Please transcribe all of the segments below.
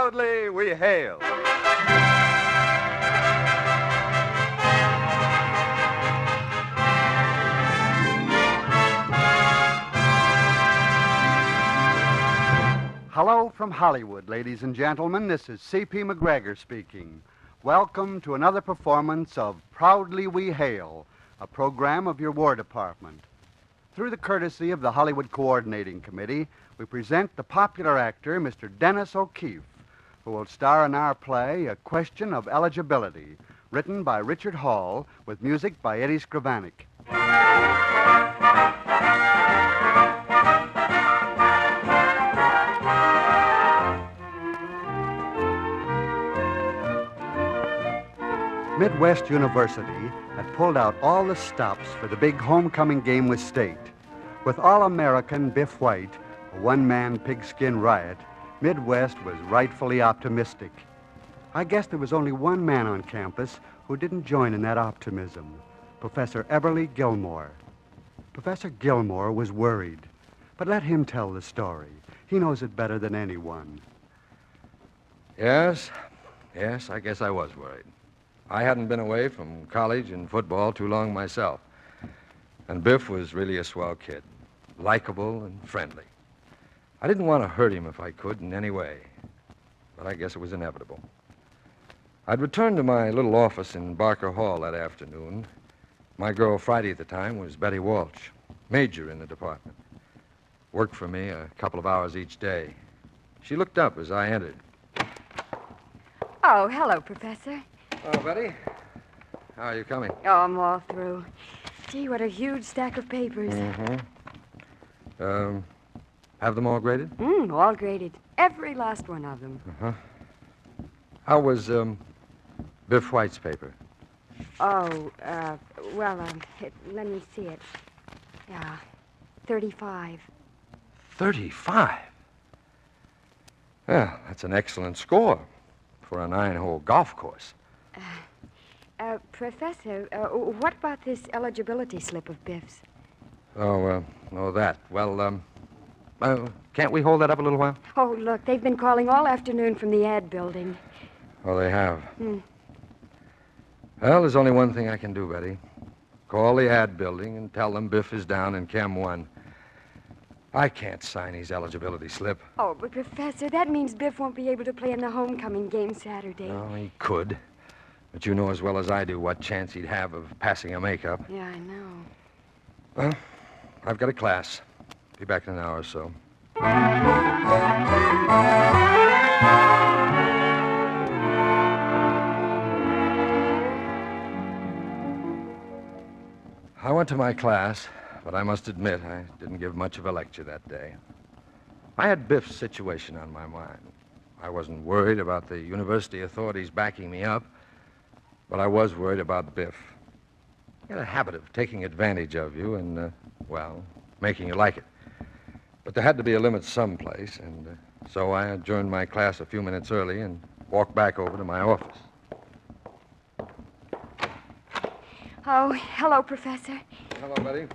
Proudly we hail. Hello from Hollywood, ladies and gentlemen. This is C.P. McGregor speaking. Welcome to another performance of Proudly We Hail, a program of your War Department. Through the courtesy of the Hollywood Coordinating Committee, we present the popular actor, Mr. Dennis O'Keefe, who will star in our play, A Question of Eligibility, written by Richard Hall, with music by Eddie Scrivanik. Midwest University had pulled out all the stops for the big homecoming game with State. With All-American Biff White, a one-man pigskin riot, Midwest was rightfully optimistic. I guess there was only one man on campus who didn't join in that optimism, Professor Eberly Gilmore. Professor Gilmore was worried, but let him tell the story. He knows it better than anyone. Yes, I guess I was worried. I hadn't been away from college and football too long myself. And Biff was really a swell kid, likable and friendly. I didn't want to hurt him if I could in any way, but I guess it was inevitable. I'd returned to my little office in Barker Hall that afternoon. My girl Friday at the time was Betty Walsh, major in the department. Worked for me a couple of hours each day. She looked up as I entered. Oh, hello, Professor. Oh, Betty. How are you coming? Oh, I'm all through. Gee, what a huge stack of papers. Mm-hmm. Have them all graded? All graded. Every last one of them. Uh-huh. How was, Biff White's paper? Oh, let me see it. Yeah, 35. 35? Well, that's an excellent score for a 9-hole golf course. Professor, what about this eligibility slip of Biff's? That. Well, can't we hold that up a little while? Oh, look, they've been calling all afternoon from the ad building. Oh, they have? Well, there's only one thing I can do, Betty. Call the ad building and tell them Biff is down in Chem 1. I can't sign his eligibility slip. Oh, but Professor, that means Biff won't be able to play in the homecoming game Saturday. Oh, he could. But you know as well as I do what chance he'd have of passing a makeup. Yeah, I know. Well, I've got a class. Be back in an hour or so. I went to my class, but I must admit I didn't give much of a lecture that day. I had Biff's situation on my mind. I wasn't worried about the university authorities backing me up, but I was worried about Biff. He had a habit of taking advantage of you and, making you like it. But there had to be a limit someplace, and so I adjourned my class a few minutes early and walked back over to my office. Oh, hello, Professor. Hello, Betty.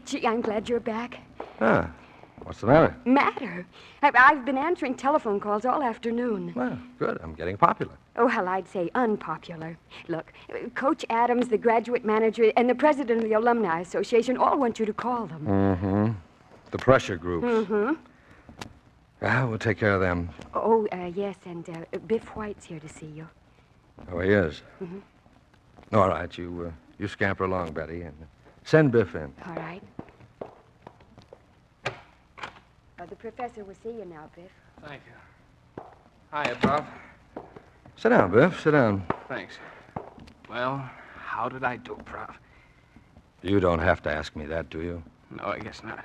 Gee, I'm glad you're back. What's the matter? Matter? I've been answering telephone calls all afternoon. Well, good. I'm getting popular. Oh, well, I'd say unpopular. Look, Coach Adams, the graduate manager, and the president of the Alumni Association all want you to call them. Mm-hmm. The pressure groups. Mm-hmm. Well, we'll take care of them. Oh, yes, and Biff White's here to see you. Oh, he is? Mm-hmm. All right, you scamper along, Betty, and send Biff in. All right. The professor will see you now, Biff. Thank you. Hiya, Prof. Sit down, Biff. Sit down. Thanks. Well, how did I do, Prof? You don't have to ask me that, do you? No, I guess not.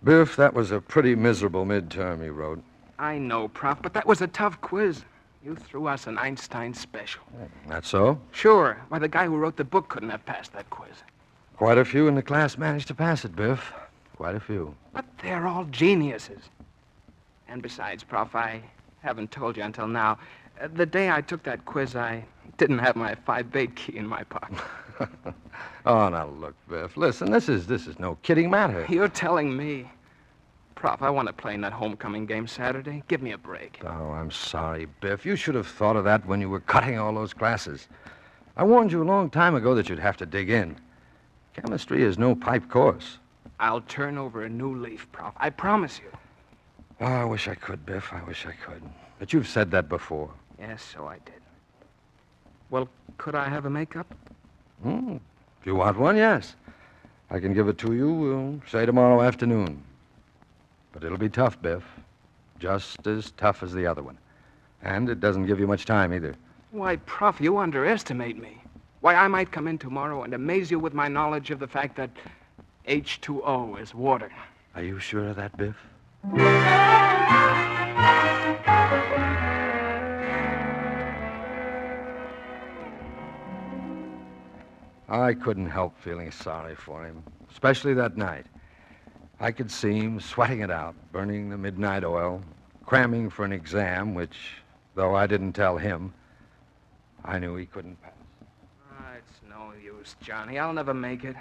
Biff, that was a pretty miserable midterm you wrote. I know, Prof, but that was a tough quiz. You threw us an Einstein special. That so? Sure. Why, the guy who wrote the book couldn't have passed that quiz. Quite a few in the class managed to pass it, Biff. Quite a few. But they're all geniuses. And besides, Prof, I haven't told you until now. The day I took that quiz, I didn't have my 5-bait key in my pocket. Oh, now look, Biff. Listen, this is no kidding matter. You're telling me. Prof, I want to play in that homecoming game Saturday. Give me a break. Oh, I'm sorry, Biff. You should have thought of that when you were cutting all those classes. I warned you a long time ago that you'd have to dig in. Chemistry is no pipe course. I'll turn over a new leaf, Prof. I promise you. Oh, I wish I could, Biff. I wish I could. But you've said that before. Yes, so I did. Well, could I have a makeup? If you want one, yes. I can give it to you, say tomorrow afternoon. But it'll be tough, Biff. Just as tough as the other one. And it doesn't give you much time either. Why, Prof, you underestimate me. Why, I might come in tomorrow and amaze you with my knowledge of the fact that H2O is water. Are you sure of that, Biff? I couldn't help feeling sorry for him, especially that night. I could see him sweating it out, burning the midnight oil, cramming for an exam, which, though I didn't tell him, I knew he couldn't pass. It's no use, Johnny. I'll never make it.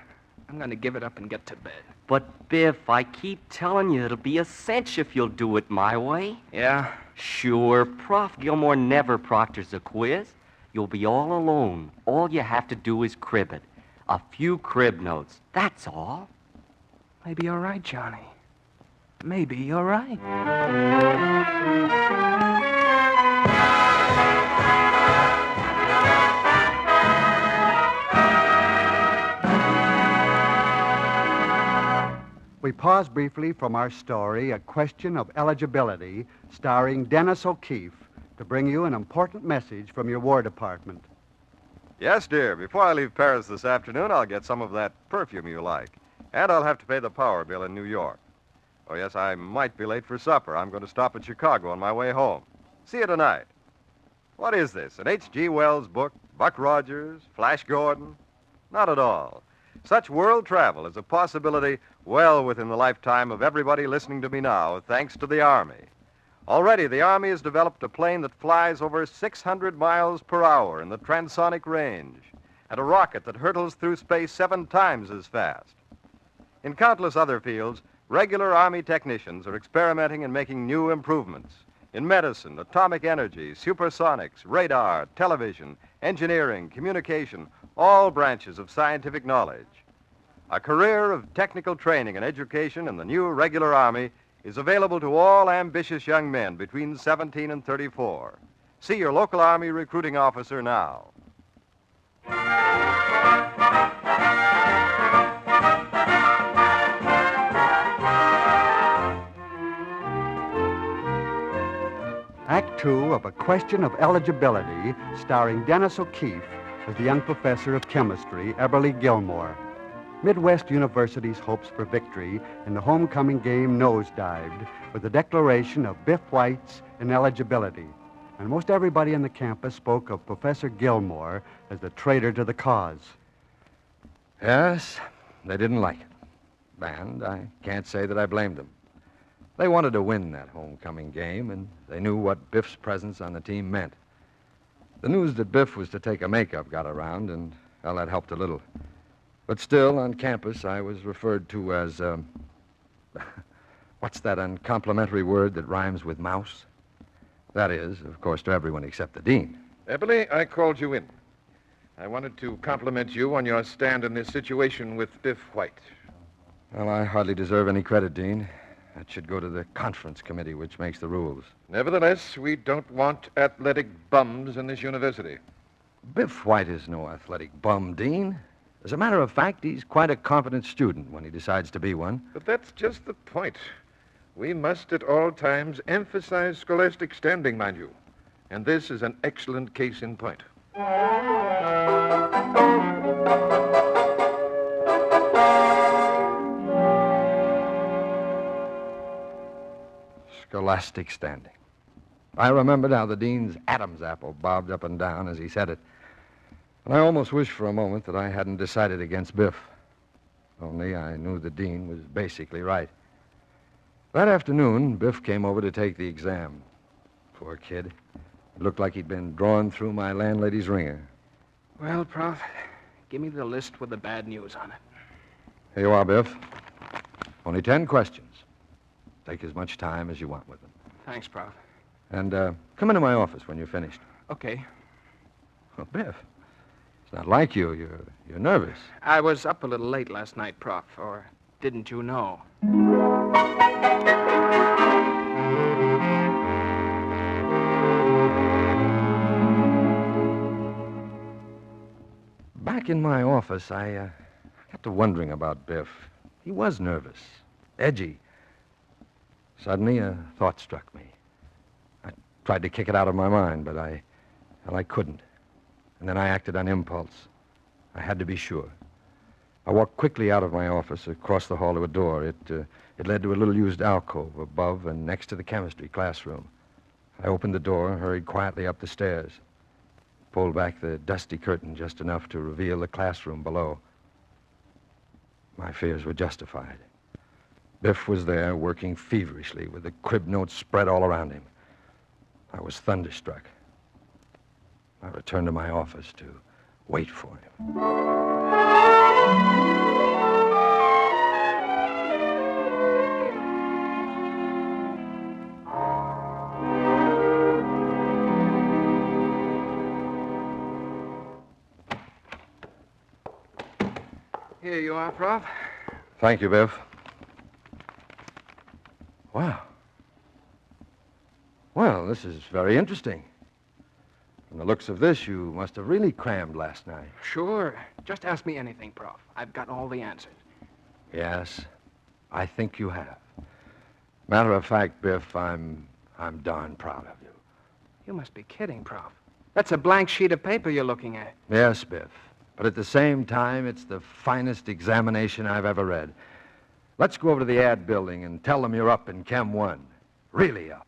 I'm going to give it up and get to bed. But, Biff, I keep telling you it'll be a cinch if you'll do it my way. Yeah? Sure, Prof Gilmore never proctors a quiz. You'll be all alone. All you have to do is crib it. A few crib notes, that's all. Maybe you're right, Johnny. Maybe you're right. We pause briefly from our story, A Question of Eligibility, starring Dennis O'Keefe, to bring you an important message from your War Department. Yes, dear. Before I leave Paris this afternoon, I'll get some of that perfume you like. And I'll have to pay the power bill in New York. Oh, yes, I might be late for supper. I'm going to stop at Chicago on my way home. See you tonight. What is this, an H.G. Wells book? Buck Rogers? Flash Gordon? Not at all. Such world travel is a possibility well within the lifetime of everybody listening to me now, thanks to the Army. Already, the Army has developed a plane that flies over 600 miles per hour in the transonic range, and a rocket that hurtles through space 7 times as fast. In countless other fields, regular Army technicians are experimenting and making new improvements. In medicine, atomic energy, supersonics, radar, television, engineering, communication, all branches of scientific knowledge. A career of technical training and education in the new regular Army is available to all ambitious young men between 17 and 34. See your local Army recruiting officer now. Act 2 of A Question of Eligibility, starring Dennis O'Keefe as the young professor of chemistry, Eberly Gilmore. Midwest University's hopes for victory in the homecoming game nosedived with the declaration of Biff White's ineligibility. And most everybody on the campus spoke of Professor Gilmore as the traitor to the cause. Yes, they didn't like it. And I can't say that I blamed them. They wanted to win that homecoming game, and they knew what Biff's presence on the team meant. The news that Biff was to take a makeup got around, and, well, that helped a little. But still, on campus, I was referred to as, what's that uncomplimentary word that rhymes with mouse? That is, of course, to everyone except the dean. Eberly, I called you in. I wanted to compliment you on your stand in this situation with Biff White. Well, I hardly deserve any credit, Dean. That should go to the conference committee, which makes the rules. Nevertheless, we don't want athletic bums in this university. Biff White is no athletic bum, Dean. As a matter of fact, he's quite a competent student when he decides to be one. But that's just the point. We must at all times emphasize scholastic standing, mind you. And this is an excellent case in point. Scholastic standing. I remembered how the dean's Adam's apple bobbed up and down as he said it. And I almost wished for a moment that I hadn't decided against Biff. Only I knew the dean was basically right. That afternoon, Biff came over to take the exam. Poor kid. It looked like he'd been drawn through my landlady's ringer. Well, Prof, give me the list with the bad news on it. Here you are, Biff. Only 10 questions. Take as much time as you want with them. Thanks, Prof. And come into my office when you're finished. Okay. Oh, Biff, it's not like you. You're nervous. I was up a little late last night, Prof, or didn't you know? Back in my office, I got to wondering about Biff. He was nervous, edgy. Suddenly, a thought struck me. I tried to kick it out of my mind, but I couldn't. And then I acted on impulse. I had to be sure. I walked quickly out of my office, across the hall to a door. It led to a little used alcove above and next to the chemistry classroom. I opened the door, hurried quietly up the stairs, pulled back the dusty curtain just enough to reveal the classroom below. My fears were justified. Biff was there, working feverishly, with the crib notes spread all around him. I was thunderstruck. I returned to my office to wait for him. Here you are, Prof. Thank you, Biff. Wow. Well, this is very interesting. From the looks of this, you must have really crammed last night. Sure. Just ask me anything, Prof. I've got all the answers. Yes, I think you have. Matter of fact, Biff, I'm darn proud of you. You must be kidding, Prof. That's a blank sheet of paper you're looking at. Yes, Biff. But at the same time, it's the finest examination I've ever read. Let's go over to the ad building and tell them you're up in Chem 1. Really up.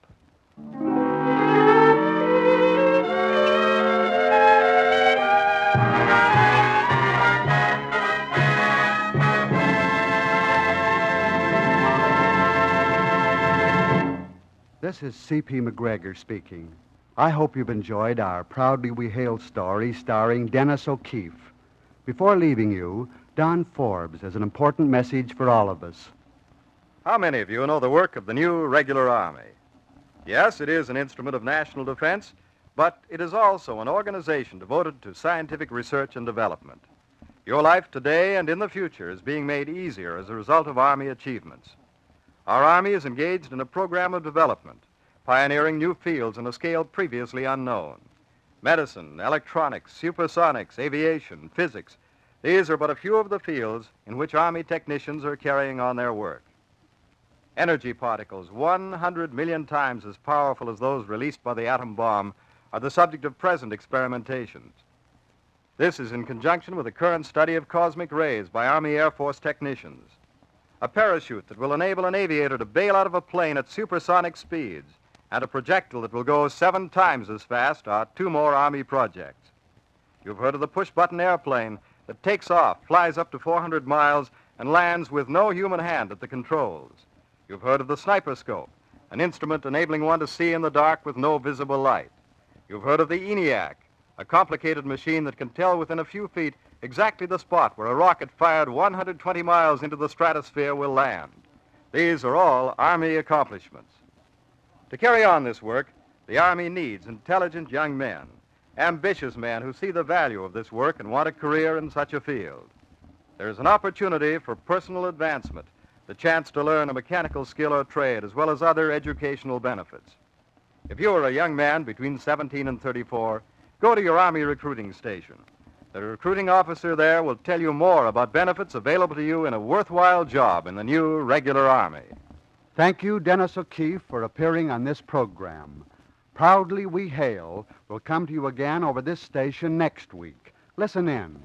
This is C.P. McGregor speaking. I hope you've enjoyed our Proudly We Hail story starring Dennis O'Keefe. Before leaving you, Don Forbes has an important message for all of us. How many of you know the work of the new regular Army? Yes, it is an instrument of national defense, but it is also an organization devoted to scientific research and development. Your life today and in the future is being made easier as a result of Army achievements. Our Army is engaged in a program of development, pioneering new fields on a scale previously unknown. Medicine, electronics, supersonics, aviation, physics. These are but a few of the fields in which Army technicians are carrying on their work. Energy particles, 100 million times as powerful as those released by the atom bomb, are the subject of present experimentations. This is in conjunction with the current study of cosmic rays by Army Air Force technicians. A parachute that will enable an aviator to bail out of a plane at supersonic speeds, and a projectile that will go 7 times as fast are 2 more Army projects. You've heard of the push-button airplane that takes off, flies up to 400 miles, and lands with no human hand at the controls. You've heard of the sniper scope, an instrument enabling one to see in the dark with no visible light. You've heard of the ENIAC, a complicated machine that can tell within a few feet exactly the spot where a rocket fired 120 miles into the stratosphere will land. These are all Army accomplishments. To carry on this work, the Army needs intelligent young men, ambitious men who see the value of this work and want a career in such a field. There's an opportunity for personal advancement, the chance to learn a mechanical skill or trade, as well as other educational benefits. If you are a young man between 17 and 34, go to your Army recruiting station. The recruiting officer there will tell you more about benefits available to you in a worthwhile job in the new regular Army. Thank you, Dennis O'Keefe, for appearing on this program. Proudly We Hail will come to you again over this station next week. Listen in.